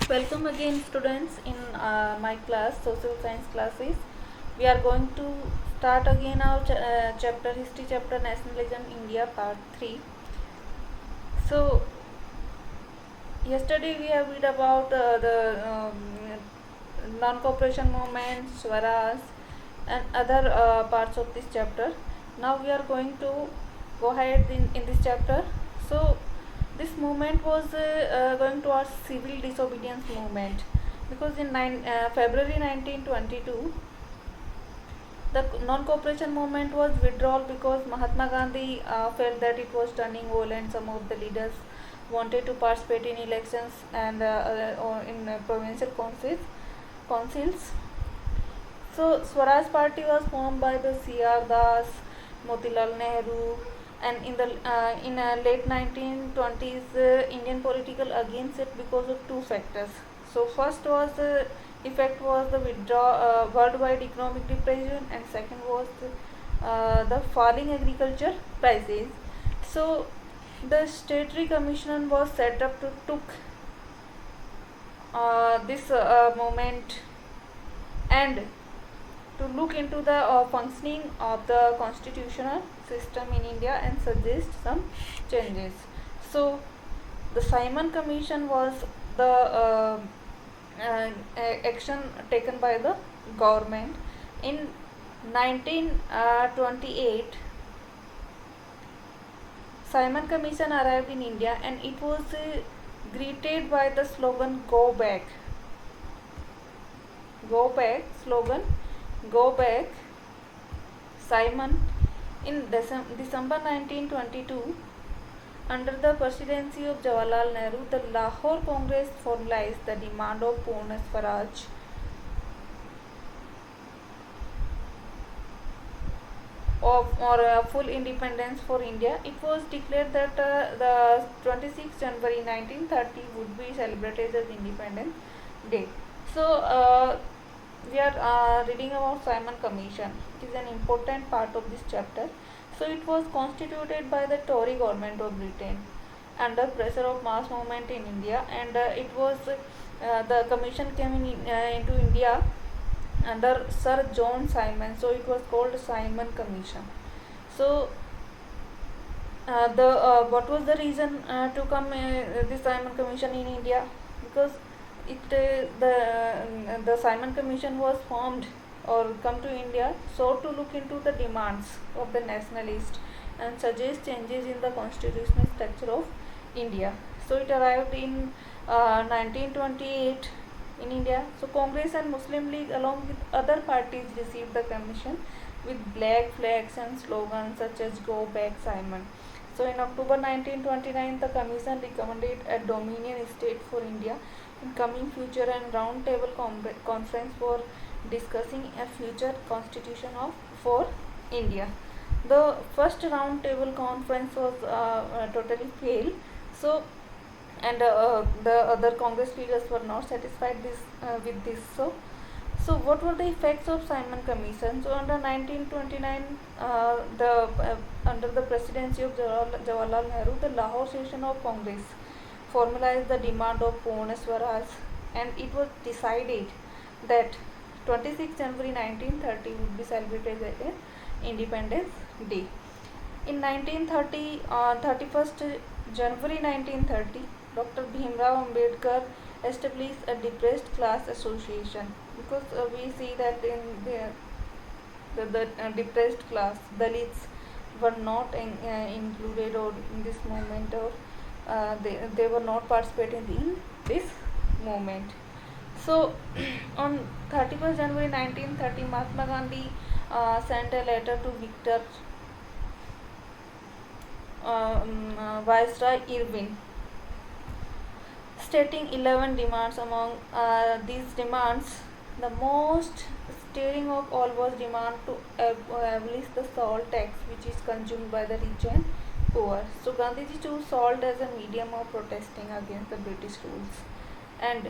Welcome again students in my class social science classes. We are going to start again our chapter history chapter nationalism India part 3. So yesterday we have read about the non-cooperation movement, Swaraj and other parts of this chapter. Now we are going to go ahead in this chapter. So this movement was going towards civil disobedience movement because in February 1922 the non-cooperation movement was withdrawal because Mahatma Gandhi felt that it was turning violent. Some of the leaders wanted to participate in elections and or in provincial councils. So Swaraj Party was formed by the C.R. Das, Motilal Nehru, and in late 1920s, Indian political against it because of two factors. So first was effect was the worldwide economic depression, and second was the falling agriculture prices. So the Statutory Commission was set up to took this moment and to look into the functioning of the constitutional system in India and suggest some changes. So the Simon Commission was the action taken by the government. In 1928, Simon Commission arrived in India and it was greeted by the slogan "Go Back." Go back slogan. Go back. Simon. In December 1922, under the presidency of Jawaharlal Nehru, the Lahore Congress formalized the demand of Purna Swaraj. Or full independence for India. It was declared that the 26th January 1930 would be celebrated as Independence Day. So we are reading about Simon Commission. It is an important part of this chapter. So it was constituted by the Tory government of Britain under pressure of mass movement in India, and it was the commission came into India under Sir John Simon. So it was called Simon Commission. So the what was the reason to come this Simon Commission in India? Because the Simon Commission was formed or come to India so to look into the demands of the nationalists and suggest changes in the constitutional structure of India. So it arrived in 1928 in India. So Congress and Muslim League along with other parties received the commission with black flags and slogans such as "Go Back Simon." So in October 1929, the commission recommended a dominion state for India in coming future and round table conference for discussing a future constitution for India. The first round table conference was totally failed. So and the other Congress leaders were not satisfied with this. So what were the effects of Simon Commission? So under 1929, under the presidency of Jawaharlal Nehru, the Lahore session of Congress formalized the demand of Purna Swaraj, and it was decided that 26 January 1930 would be celebrated as Independence Day. In 1930, 31st January 1930, Dr. Bhimrao Ambedkar established a depressed class association, because we see that in the depressed class, Dalits were not included or in this movement, or they were not participating in this movement. So on 31st January 1930, Mahatma Gandhi sent a letter to Victor Viceroy Irwin stating 11 demands. Among these demands, the most staring of all was demand to abolish the salt tax, which is consumed by the rich and poor. So Gandhiji chose salt as a medium of protesting against the British rules, and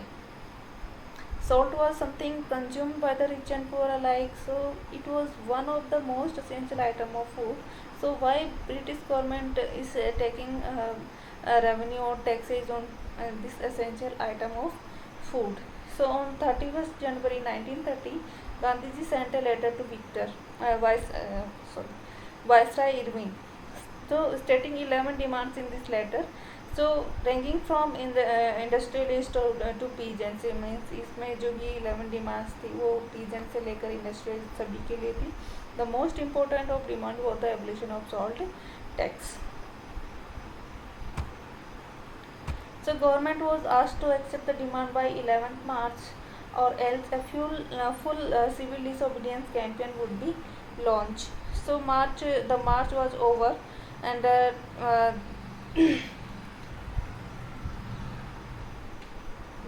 salt was something consumed by the rich and poor alike. So it was one of the most essential item of food. So why British government is taking revenue or taxes on this essential item of food. So on 31st January 1930, Gandhiji sent a letter to Viceroy Irving, so stating 11 demands in this letter. So ranging from in the industrialist to peasants, means इसमें जो भी 11 demands थी वो peasant से लेकर industrialist सभी के लिए थी. The most important of demand was the abolition of salt tax. So government was asked to accept the demand by 11th March, or else a full civil disobedience campaign would be launched. So the march was over, and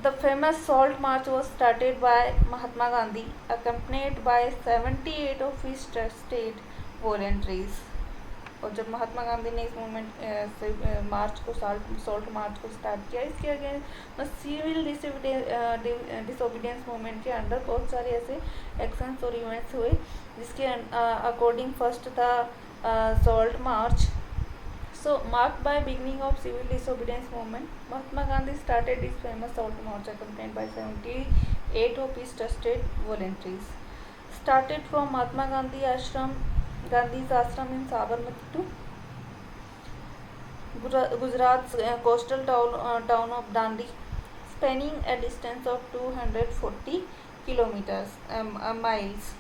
the famous Salt March was started by Mahatma Gandhi, accompanied by 78 of his state voluntaries. और जब महात्मा गांधी ने इस movement से मार्च को salt march को start किया, इसके against civil disobedience movement के अंडर बहुत सारे ऐसे एक्शंस और इवेंट्स हुए, जिसके अकॉर्डिंग फर्स्ट था salt march. So marked by beginning of civil disobedience movement, Mahatma Gandhi started his famous Salt March accompanied by 78 of his trusted voluntaries. Started from Mahatma Gandhi's ashram in Sabarmati to Gujarat's coastal town of Dandi, spanning a distance of 240 miles.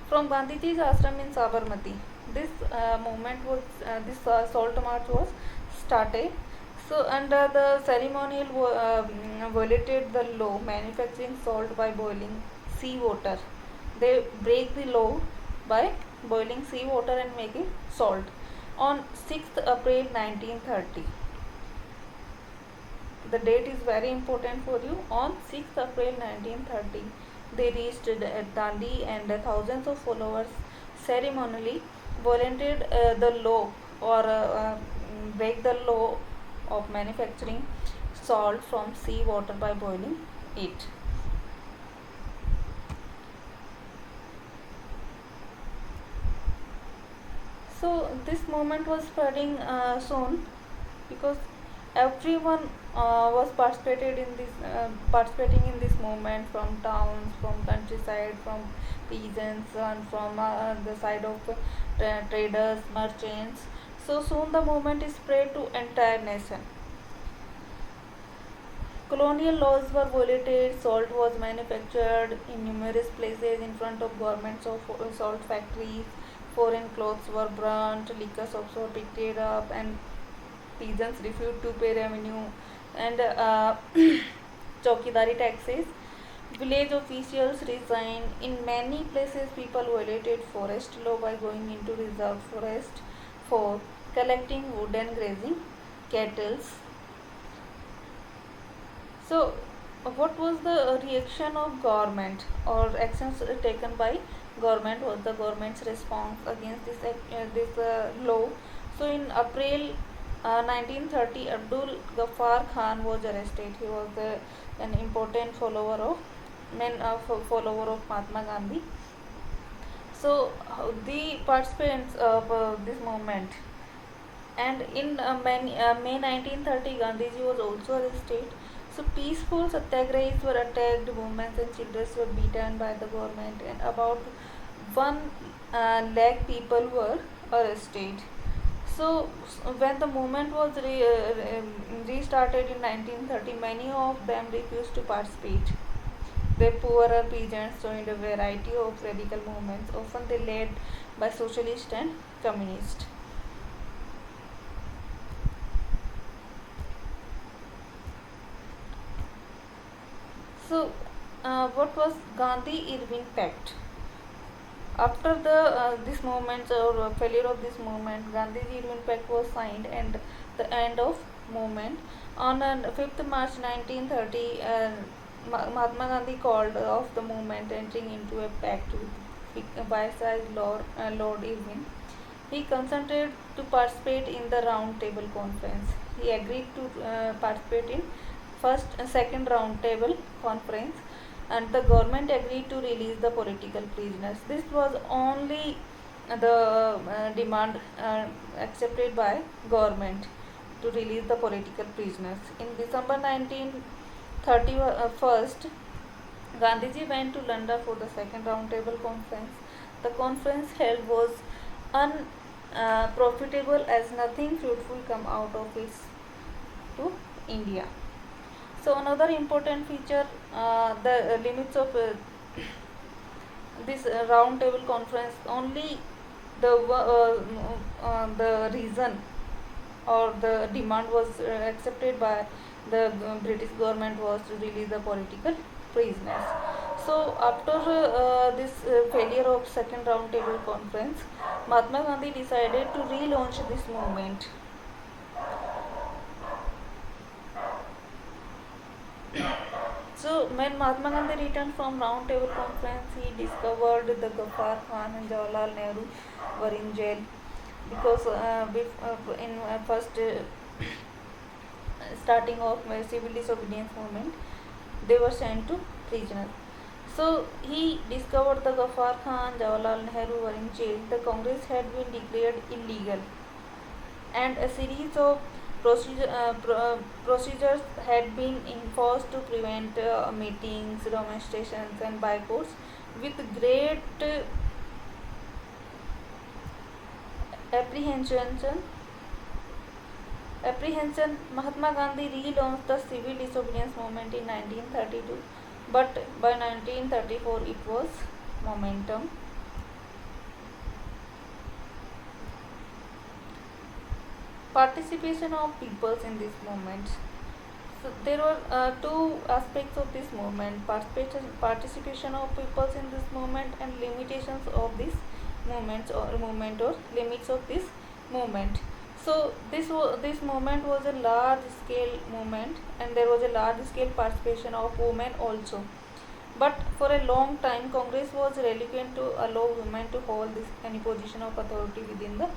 From Gandhiji's ashram in Sabarmati, this salt march was started. So under the ceremonial violated the law manufacturing salt by boiling sea water. They break the law by boiling sea water and making salt. On 6th April 1930, the date is very important for you. On 6th April 1930, they reached at Dandi, and thousands of followers ceremonially violated the law, or break the law of manufacturing salt from sea water by boiling it. So this movement was spreading soon, because everyone was participating in this movement, from towns, from countryside, from peasants, and from the side of traders, merchants. So soon the movement is spread to entire nation. Colonial laws were violated. Salt was manufactured in numerous places in front of governments of salt factories. Foreign clothes were burnt, liquor shops were picked up, and peasants refused to pay revenue and chowkidari taxes. Village officials resigned. In many places, people violated forest law by going into reserved forest for collecting wood and grazing cattle. So, what was the reaction of government, or actions taken by government? Was the government's response against this law? So in April 1930, Abdul Ghaffar Khan was arrested. He was an important follower of Mahatma Gandhi. So the participants of this movement, and in May 1930, Gandhiji was also arrested. So peaceful satyagrahis were attacked, women and children were beaten by the government, and about 1 lakh people were arrested. So when the movement was restarted in 1930, many of them refused to participate. The poorer peasants joined a variety of radical movements, often they led by socialists and communists. So, what was Gandhi-Irving Pact? After this movement, or failure of this movement, Gandhi-Irving Pact was signed, and the end of movement. On 5th March 1930, Mahatma Gandhi called off the movement, entering into a pact with Viceroy Lord Irwin. He consented to participate in the Round Table Conference. He agreed to participate in second round table conference, and the government agreed to release the political prisoners. This was only the demand accepted by government, to release the political prisoners. In December 31st, Gandhiji went to London for the second roundtable conference. The conference held was unprofitable as nothing fruitful come out of it to India. So another important feature, the limits of this round table conference, only the reason or the demand was accepted by the British government was to release the political prisoners. So after this failure of second round table conference, Mahatma Gandhi decided to relaunch this movement. So when Mahatma Gandhi returned from round table conference, he discovered the Ghaffar Khan and Jawaharlal Nehru were in jail because in first starting of civil disobedience movement, they were sent to prisoner. So he discovered the Ghaffar Khan, Jawaharlal Nehru were in jail. The Congress had been declared illegal, and a series of procedures had been enforced to prevent meetings, demonstrations, and boycotts. With great apprehension, Mahatma Gandhi relaunched the civil disobedience movement in 1932, but by 1934 it was momentum. Participation of peoples in this movement. So there were two aspects of this movement: participation of peoples in this movement and limitations of this movement or limits of this movement. So this movement was a large scale movement, and there was a large scale participation of women also. But for a long time, Congress was reluctant to allow women to hold any position of authority within the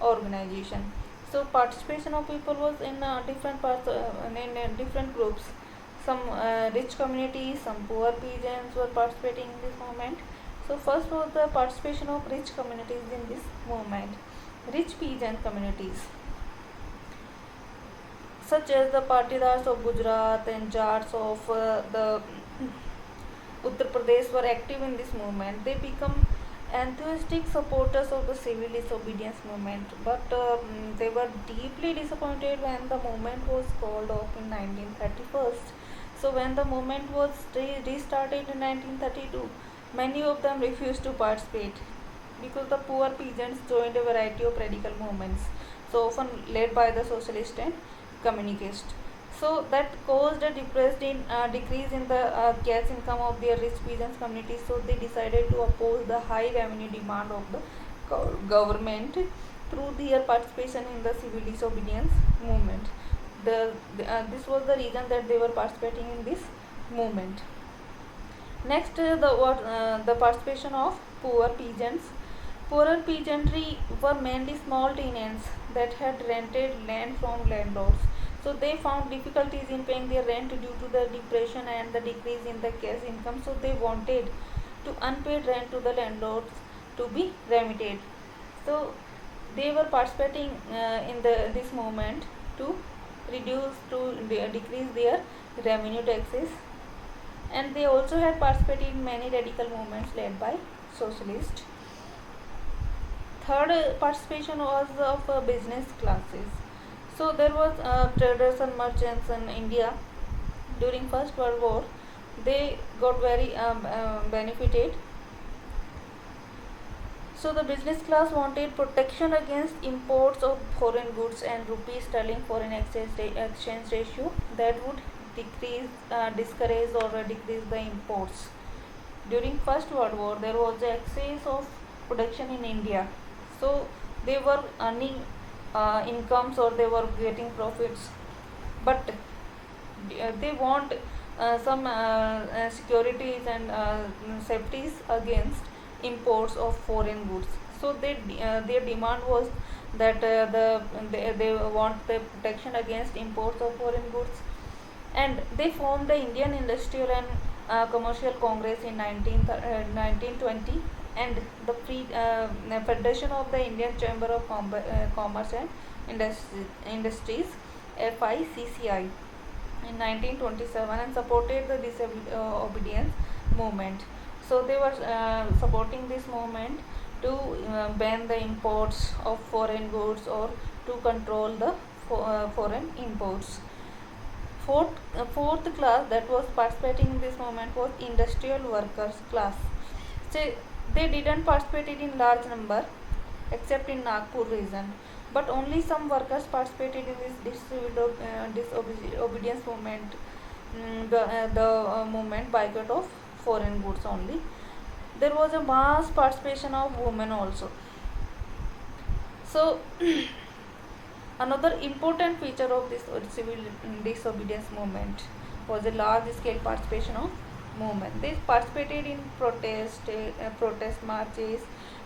organization. So participation of people was in different parts, in different groups. Some rich communities, some poor peasants were participating in this movement. So first was the participation of rich communities in this movement. Rich peasant communities, such as the Patidars of Gujarat and Jats of the Uttar Pradesh, were active in this movement. They become enthusiastic supporters of the civil disobedience movement, but they were deeply disappointed when the movement was called off in 1931. So when the movement was restarted in 1932, many of them refused to participate because the poor peasants joined a variety of radical movements, so often led by the socialist and communist. So that caused a decrease in the cash income of their rich peasants communities. So they decided to oppose the high revenue demand of the government through their participation in the civil disobedience movement. This was the reason that they were participating in this movement. Next, the participation of poor peasants. Poorer peasantry were mainly small tenants that had rented land from landlords. So they found difficulties in paying their rent due to the depression and the decrease in the cash income. So they wanted to unpaid rent to the landlords to be remitted. So they were participating in this movement to decrease their revenue taxes, and they also had participated in many radical movements led by socialists. Third participation was of business classes. So there was traders and merchants in India during First World War. They got very benefited. So the business class wanted protection against imports of foreign goods and rupee sterling foreign exchange ratio that would discourage or decrease the imports. During First World War, there was excess of production in India. So they were earning incomes, or they were getting profits, but they want some securities and safeties against imports of foreign goods. So their demand was that they want the protection against imports of foreign goods, and they formed the Indian Industrial and Commercial Congress in 1920, and the Federation of the Indian Chamber of Commerce and Industries, FICCI. in 1927 and supported the disobedience movement. So they were supporting this movement to ban the imports of foreign goods or to control the foreign imports. Fourth class that was participating in this movement was industrial workers class. So they didn't participate in large number except in Nagpur region, but only some workers participated in this disobedience movement, the movement boycott of foreign goods only. There was a mass participation of women also. So another important feature of this civil disobedience movement was a large scale participation of movement. They participated in protest marches,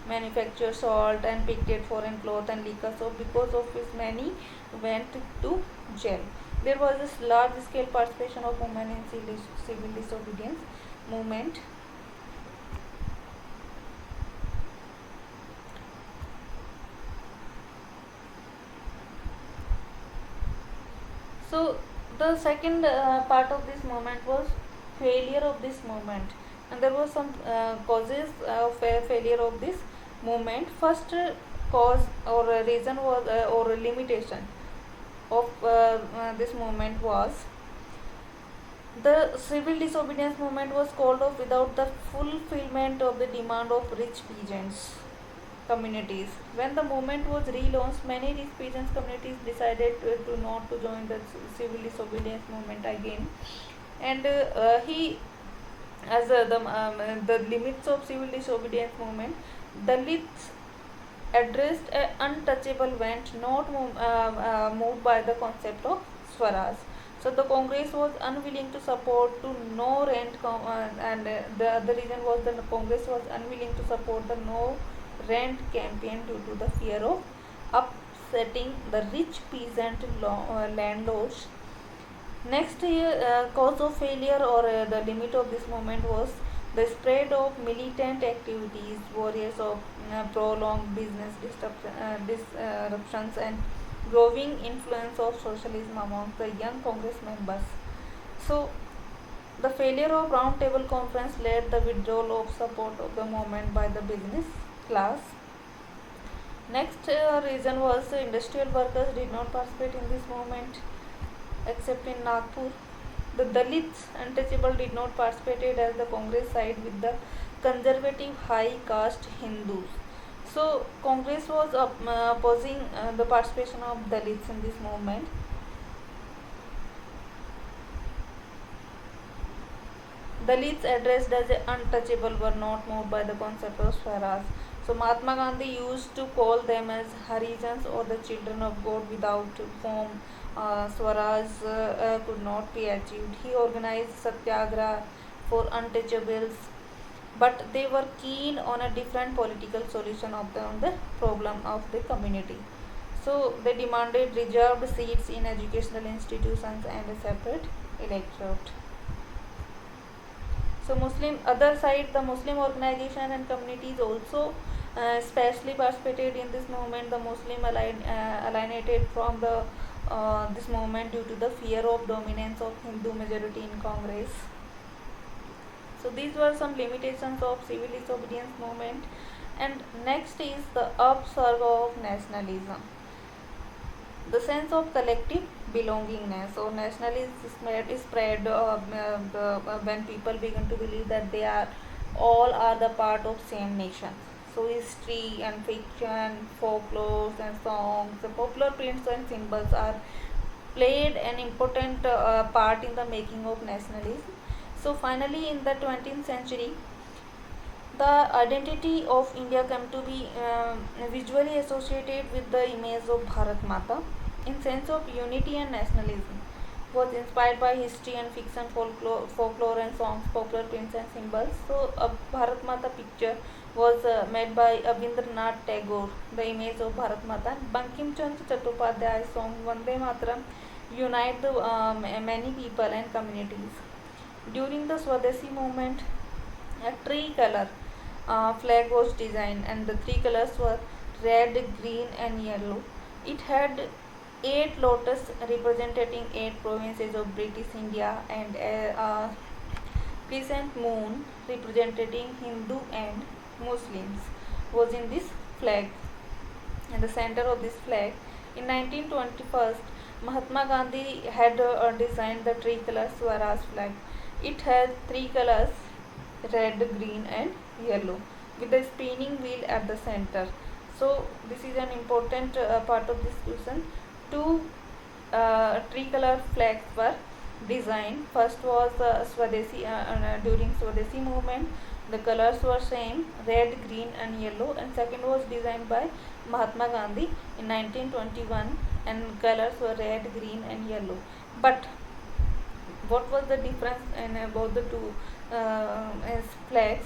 manufactured salt and picked foreign cloth and liquor. So because of this, many went to jail. There was this large scale participation of women in civil disobedience movement. So the second part of this movement was failure of this movement, and there was some causes of failure of this movement. First cause or reason was or limitation of this movement was the civil disobedience movement was called off without the fulfillment of the demand of rich peasants communities. When the movement was relaunched, many rich peasants communities decided to not to join the civil disobedience movement again, and he as the limits of civil disobedience movement, Dalits addressed an untouchable went not moved by the concept of Swaraj. So the Congress was unwilling to support to no rent and the other reason was the Congress was unwilling to support the no rent campaign due to the fear of upsetting the rich peasant landlords. Next cause of failure or the limit of this movement was the spread of militant activities, warriors of prolonged business disruptions and growing influence of socialism among the young Congress members. So the failure of Round Table Conference led the withdrawal of support of the movement by the business class. Next reason was industrial workers did not participate in this movement except in Nagpur. The Dalits untouchable did not participate as the Congress side with the conservative high caste Hindus. So Congress was opposing the participation of Dalits in this movement. Dalits addressed as untouchable were not moved by the concept of Swaraj. So Mahatma Gandhi used to call them as Harijans or the children of God without whom Swaraj could not be achieved. He organized Satyagraha for untouchables, but they were keen on a different political solution of the problem of the community. So they demanded reserved seats in educational institutions and a separate electorate. So Muslim other side, the Muslim organization and communities also especially participated in this movement. The Muslim alienated from the this movement due to the fear of dominance of Hindu majority in Congress. So these were some limitations of civil disobedience movement. And next is the upsurge of nationalism. The sense of collective belongingness or nationalism is spread when people begin to believe that they are all are the part of same nation. So history and fiction, folklore and songs, the popular prints and symbols are played an important part in the making of nationalism. So finally, in the 20th century, the identity of India came to be visually associated with the image of Bharat Mata in sense of unity and nationalism. Was inspired by history and fiction, folklore and songs, popular prints and symbols. So a Bharat Mata picture was made by Abindranath Tagore, the image of Bharat Mata. Bankim Chandra Chattopadhyay's song Vande Mataram unite the many people and communities. During the Swadeshi movement, a tricolor flag was designed, and the three colors were red, green, and yellow. It had 8 lotus representing 8 provinces of British India, and a crescent moon representing Hindu and Muslims was in this flag, in the center of this flag. In 1921, Mahatma Gandhi had designed the tricolor Swaraj flag. It has three colors, red, green and yellow, with the spinning wheel at the center. So this is an important part of this question. Two tricolor flags were designed. First was Swadeshi, during Swadeshi movement. The colors were same, red, green and yellow, and second was designed by Mahatma Gandhi in 1921, and colors were red, green and yellow. But what was the difference in about the two flags?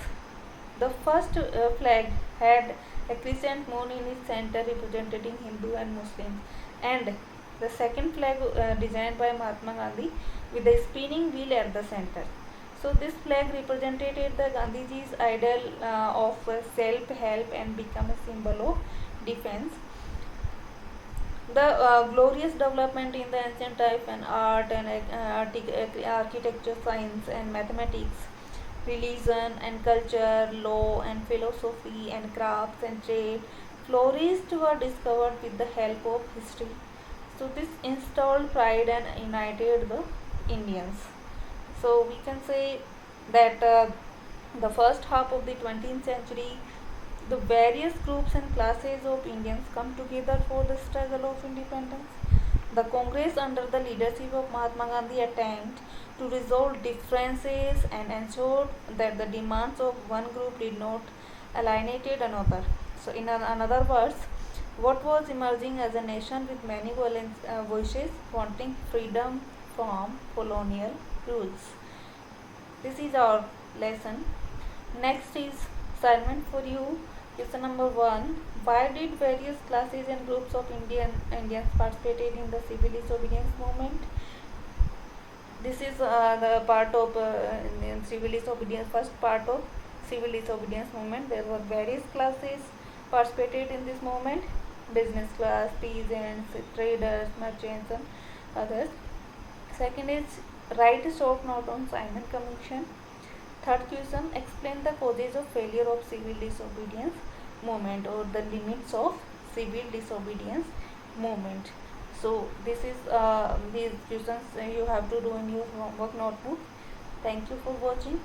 The first flag had a crescent moon in its center representing Hindu and Muslims, and the second flag designed by Mahatma Gandhi with a spinning wheel at the center. So this flag represented the Gandhiji's ideal of self-help and become a symbol of defense. The glorious development in the ancient type and art and architecture, science and mathematics, religion and culture, law and philosophy and crafts and trade flourished were discovered with the help of history. So this installed pride and united the Indians. So we can say that the first half of the 20th century, the various groups and classes of Indians come together for the struggle of independence. The Congress under the leadership of Mahatma Gandhi attempted to resolve differences and ensure that the demands of one group did not alienate another. So in another words, what was emerging as a nation with many voices wanting freedom from colonial rules. This is our lesson. Next is assignment for you. Question number 1. Why did various classes and groups of Indians participated in the civil disobedience movement? This is the part of civil disobedience, first part of civil disobedience movement. There were various classes participated in this movement: business class, peasants, traders, merchants and others. Second is write a short note on Simon Commission. Third question, explain the causes of failure of civil disobedience movement or the limits of civil disobedience movement. So this is these questions you have to do in your homework notebook. Thank you for watching.